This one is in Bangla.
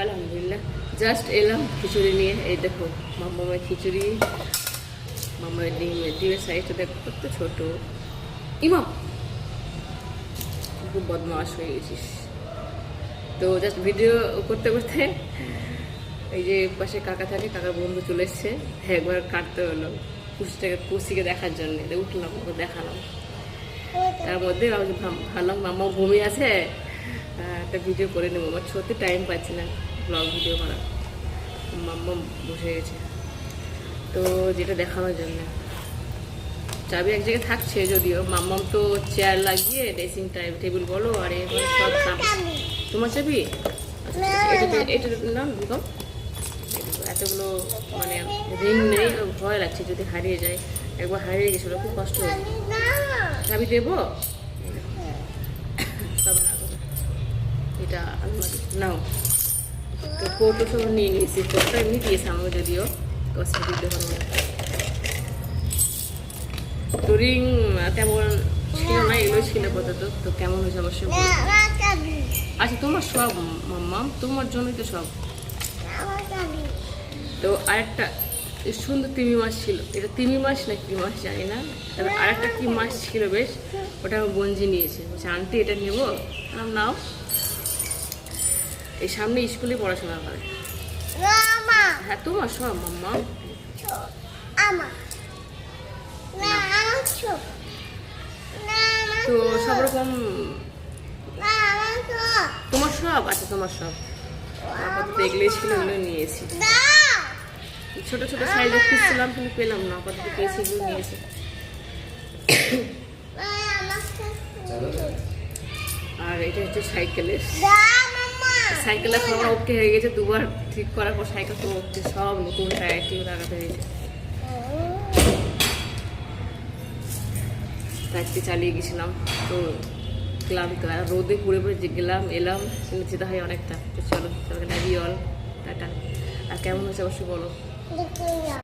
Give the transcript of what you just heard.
আলহামদুলিল্লাহ জাস্ট এলাম খিচুড়ি নিয়ে। এই দেখো মামামের খিচুড়ি, মামার ডিমের সাইজটা দেখো কত ছোট। ইমাম খুব বদমাশ হয়ে গেছিস। তো জাস্ট ভিডিও করতে করতে এই যে পাশে কাকা থাকে, কাকার বন্ধু চলে এসছে, একবার কাটতে হলো পুষিকে দেখার জন্যে। উঠলাম, ওকে দেখালাম। তার মধ্যে ভাবলাম মামা ঘুমিয়ে আছে, একটা ভিডিও করে নেবো। আমার সত্যি টাইম পাচ্ছি না ব্লগ ভিডিও করা। মাম্মা বসে গেছে, তো যেটা দেখানোর জন্য চাবি এক জায়গায় থাকছে যদিও। মাম্মাম তো চেয়ার লাগিয়ে ড্রেসিং টেবিল বলো আর এবার সব তোমার চাবি। এটা না বিকম এতগুলো মানে রিং নেই, ভয় লাগছে যদি হারিয়ে যায়। একবার হারিয়ে গেছিলো, খুব কষ্ট হয়েছে। চাবি দেবো? এটা আলমারি নাও। তো কোটো সব নিয়ে নিয়েছি, কোটটা এমনি দিয়েছে আমাকে যদিও কসমেটিক দোকান। তো রিং তেমন ছিল না, এগুলোই ছিল আপাতত। তো কেমন হয়েছে অবশ্যই। আচ্ছা তোমার সব মাম্মা, তোমার জন্যই তো সব। তো আরেকটা সুন্দর তিমি মাছ ছিল, এটা তিমি মাছ না কি মাছ জানি না, তবে আরেকটা কি মাছ ছিল বেশ, ওটা আমার গঞ্জি নিয়েছে। বলছে আন্টি এটা নেবো, নাও। এই সামনে স্কুলে পড়াশোনা করে। হ্যাঁ তোমার সব মাম্মা। তো সব রকম তোমার সব। আচ্ছা তোমার সব আপাতত এগুলোই ছিল, এগুলো নিয়েছি। ছোট ছোট সাইজে খুঁজছিলাম কিন্তু পেলাম না, আপাতত পেয়েছি, এগুলো নিয়েছি। আর এটা হচ্ছে সাইকেলের খাওয়া ওকে হয়ে গেছে। দুবার ঠিক করার পর সাইকেল তো ওকে সব নতুন টায়ার টিউ লাগাতে হয়েছে। টায়ারটি চালিয়ে গেছিলাম, তো ক্লান্ত আর রোদে পুড়ে পুড়ে গেলাম এলাম, কিন্তু যেতে হয় অনেকটা। তো চলো লাভ ইউ অল, টাটা। আর কেমন হয়েছে অবশ্যই বলো।